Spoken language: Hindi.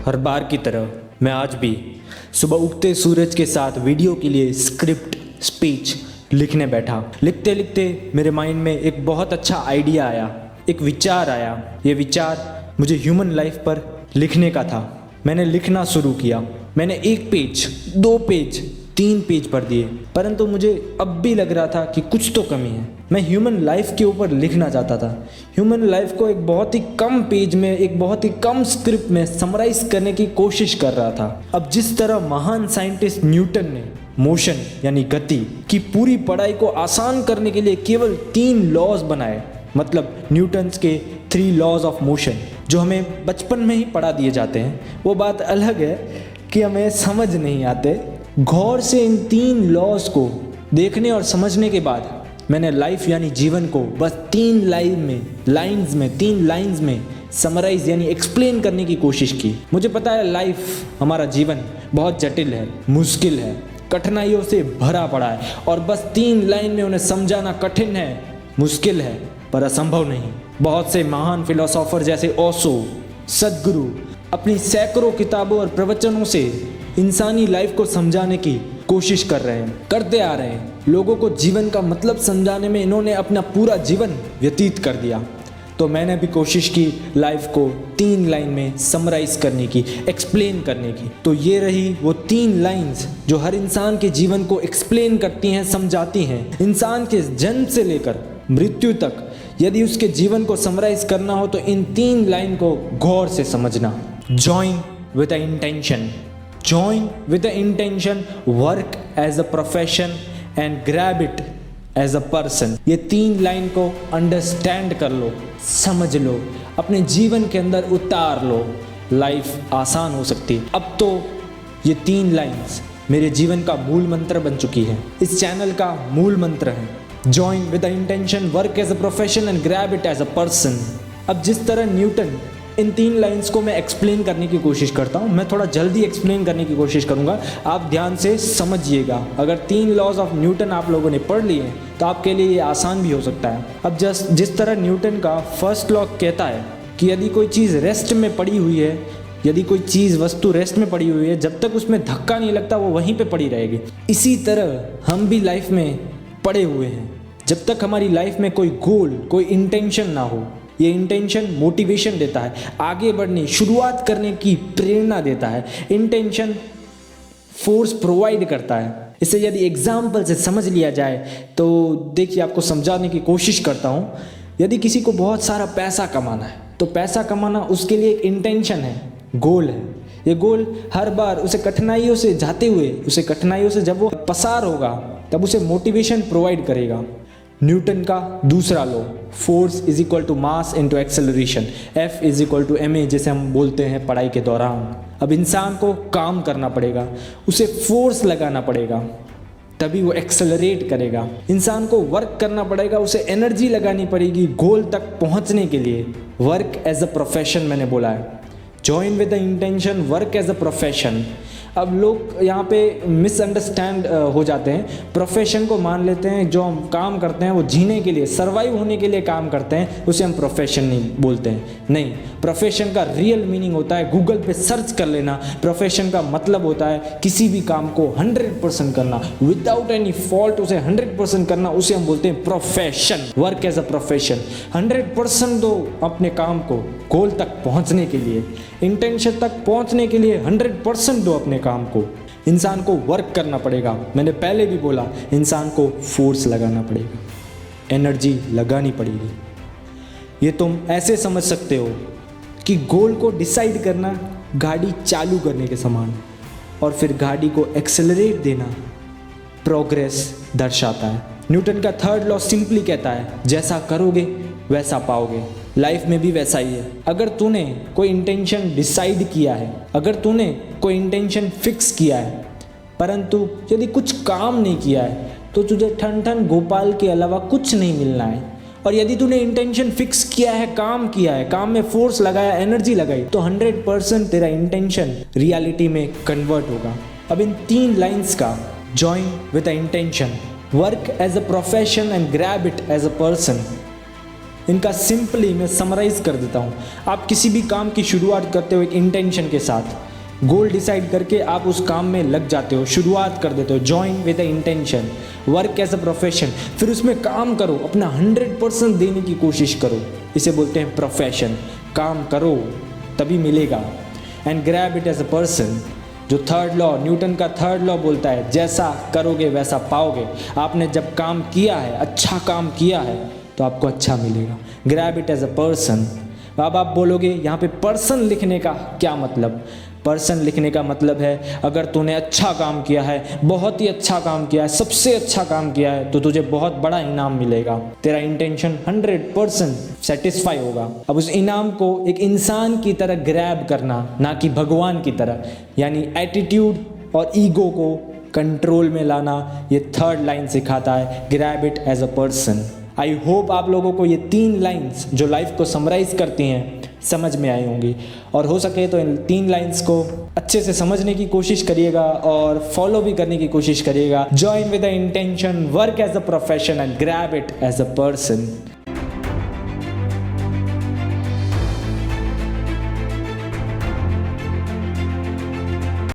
हर बार की तरह मैं आज भी सुबह उगते सूरज के साथ वीडियो के लिए स्क्रिप्ट स्पीच लिखने बैठा। लिखते लिखते मेरे माइंड में एक बहुत अच्छा आइडिया आया, एक विचार आया। ये विचार मुझे ह्यूमन लाइफ पर लिखने का था। मैंने लिखना शुरू किया। मैंने 1 पेज, 2 पेज, 3 पेज पढ़ दिए, परंतु मुझे अब भी लग रहा था कि कुछ तो कमी है। मैं ह्यूमन लाइफ के ऊपर लिखना चाहता था। ह्यूमन लाइफ को एक बहुत ही कम पेज में, एक बहुत ही कम स्क्रिप्ट में समराइज करने की कोशिश कर रहा था। अब जिस तरह महान साइंटिस्ट न्यूटन ने मोशन यानी गति की पूरी पढ़ाई को आसान करने के लिए केवल 3 लॉज बनाए, मतलब न्यूटन्स के 3 लॉज ऑफ मोशन, जो हमें बचपन में ही पढ़ा दिए जाते हैं। वो बात अलग है कि हमें समझ नहीं आते। गौर से इन 3 लॉज को देखने और समझने के बाद मैंने लाइफ यानी जीवन को बस 3 लाइंस में समराइज यानी एक्सप्लेन करने की कोशिश की। मुझे पता है लाइफ, हमारा जीवन बहुत जटिल है, मुश्किल है, कठिनाइयों से भरा पड़ा है, और बस 3 लाइन में उन्हें समझाना कठिन है, मुश्किल है, पर असंभव नहीं। बहुत से महान फिलोसोफर जैसे ओशो, सद्गुरु अपनी सैकड़ों किताबों और प्रवचनों से इंसानी लाइफ को समझाने की कोशिश करते आ रहे हैं। लोगों को जीवन का मतलब समझाने में इन्होंने अपना पूरा जीवन व्यतीत कर दिया। तो मैंने भी कोशिश की लाइफ को 3 लाइन में समराइज करने की, एक्सप्लेन करने की। तो ये रही वो 3 लाइंस जो हर इंसान के जीवन को एक्सप्लेन करती हैं, समझाती हैं। इंसान के जन्म से लेकर मृत्यु तक यदि उसके जीवन को समराइज करना हो तो इन 3 लाइन को गौर से समझना। Join with the intention, join with the intention, work as a profession and grab it as a person। ये 3 लाइन को अंडरस्टैंड कर लो, समझ लो, अपने जीवन के अंदर उतार लो, लाइफ आसान हो सकती है। अब तो ये 3 लाइन्स मेरे जीवन का मूल मंत्र बन चुकी है, इस चैनल का मूल मंत्र है। Join with the intention, work as a profession and grab it as a person. अब जिस तरह न्यूटन, इन 3 लाइंस को मैं एक्सप्लेन करने की कोशिश करता हूँ। मैं थोड़ा जल्दी एक्सप्लेन करने की कोशिश करूँगा, आप ध्यान से समझिएगा। अगर 3 लॉज ऑफ न्यूटन आप लोगों ने पढ़ लिए तो आपके लिए ये आसान भी हो सकता है। अब जिस तरह न्यूटन का फर्स्ट लॉ कहता है कि यदि कोई चीज़ रेस्ट में पड़ी हुई है, यदि कोई चीज़ वस्तु रेस्ट में पड़ी हुई है, जब तक उसमें धक्का नहीं लगता वो वहीं पर पड़ी रहेगी। इसी तरह हम भी लाइफ में पड़े हुए हैं। जब तक हमारी लाइफ में कोई गोल, कोई इंटेंशन ना हो, ये इंटेंशन मोटिवेशन देता है, आगे बढ़ने, शुरुआत करने की प्रेरणा देता है। इंटेंशन फोर्स प्रोवाइड करता है। इसे यदि एग्जाम्पल से समझ लिया जाए तो देखिए, आपको समझाने की कोशिश करता हूँ। यदि किसी को बहुत सारा पैसा कमाना है तो पैसा कमाना उसके लिए एक इंटेंशन है, गोल है। ये गोल हर बार उसे कठिनाइयों से जाते हुए, उसे कठिनाइयों से जब वो पसार होगा तब उसे मोटिवेशन प्रोवाइड करेगा। न्यूटन का दूसरा law, force is equal to mass into acceleration, F is equal to ma, जैसे हम बोलते हैं पढ़ाई के दौरान। अब इंसान को काम करना पड़ेगा, उसे फोर्स लगाना पड़ेगा, तभी वो एक्सेलरेट करेगा। इंसान को वर्क करना पड़ेगा, उसे एनर्जी लगानी पड़ेगी गोल तक पहुंचने के लिए। वर्क एज अ प्रोफेशन मैंने बोला है। Join with the intention, work as a profession. अब लोग यहाँ पे मिसअंडरस्टैंड हो जाते हैं। प्रोफेशन को मान लेते हैं, जो हम काम करते हैं वो जीने के लिए, सर्वाइव होने के लिए काम करते हैं, उसे हम प्रोफेशन नहीं बोलते हैं। नहीं, प्रोफेशन का रियल मीनिंग होता है, गूगल पे सर्च कर लेना। प्रोफेशन का मतलब होता है किसी भी काम को 100% करना, विदाउट एनी फॉल्ट उसे 100% करना, उसे हम बोलते हैं profession. Work as a profession, 100% दो अपने काम को गोल तक पहुँचने के लिए, इंटेंशन तक पहुँचने के लिए 100% दो अपने काम को। इंसान को वर्क करना पड़ेगा। मैंने पहले भी बोला, इंसान को फोर्स लगाना पड़ेगा, एनर्जी लगानी पड़ेगी। ये तुम ऐसे समझ सकते हो कि गोल को डिसाइड करना गाड़ी चालू करने के समान है, और फिर गाड़ी को एक्सेलरेट देना प्रोग्रेस दर्शाता है। न्यूटन का 3rd लॉ सिंपली कहता है, जैसा करोगे वैसा पाओगे। लाइफ में भी वैसा ही है। अगर तूने कोई इंटेंशन डिसाइड किया है, अगर तूने कोई इंटेंशन फिक्स किया है, परंतु यदि कुछ काम नहीं किया है तो तुझे ठन ठन गोपाल के अलावा कुछ नहीं मिलना है। और यदि तूने इंटेंशन फिक्स किया है, काम में फोर्स लगाया, एनर्जी लगाई, तो 100% तेरा इंटेंशन रियलिटी में कन्वर्ट होगा। अब इन 3 लाइन्स का, join with the intention, work as a profession and grab it as a person, इनका सिंपली मैं समराइज कर देता हूँ। आप किसी भी काम की शुरुआत करते हो एक इंटेंशन के साथ, गोल डिसाइड करके आप उस काम में लग जाते हो, शुरुआत कर देते हो, join with the intention, work as a profession, फिर उसमें काम करो, अपना 100% देने की कोशिश करो। इसे बोलते हैं प्रोफेशन। काम करो तभी मिलेगा। And grab it as a person, जो थर्ड लॉ, न्यूटन का थर्ड लॉ बोलता है, जैसा करोगे वैसा पाओगे। आपने जब काम किया है, अच्छा काम किया है, तो आपको अच्छा मिलेगा। Grab it as a person. अब आप बोलोगे यहाँ पे पर्सन लिखने का क्या मतलब? पर्सन लिखने का मतलब है अगर तूने अच्छा काम किया है, बहुत ही अच्छा काम किया है, सबसे अच्छा काम किया है, तो तुझे बहुत बड़ा इनाम मिलेगा। तेरा इंटेंशन 100% सेटिस्फाई होगा। अब उस इनाम को एक इंसान की तरह ग्रैब करना, ना कि भगवान की तरह, यानी एटीट्यूड और ईगो को कंट्रोल में लाना, ये थर्ड लाइन सिखाता है, grab it as a person. I hope आप लोगों को ये 3 लाइन्स जो लाइफ को समराइज करती हैं समझ में आई होंगी, और हो सके तो इन 3 लाइन्स को अच्छे से समझने की कोशिश करिएगा और फॉलो भी करने की कोशिश करिएगा। Join with the intention, work as a profession and grab it as a person.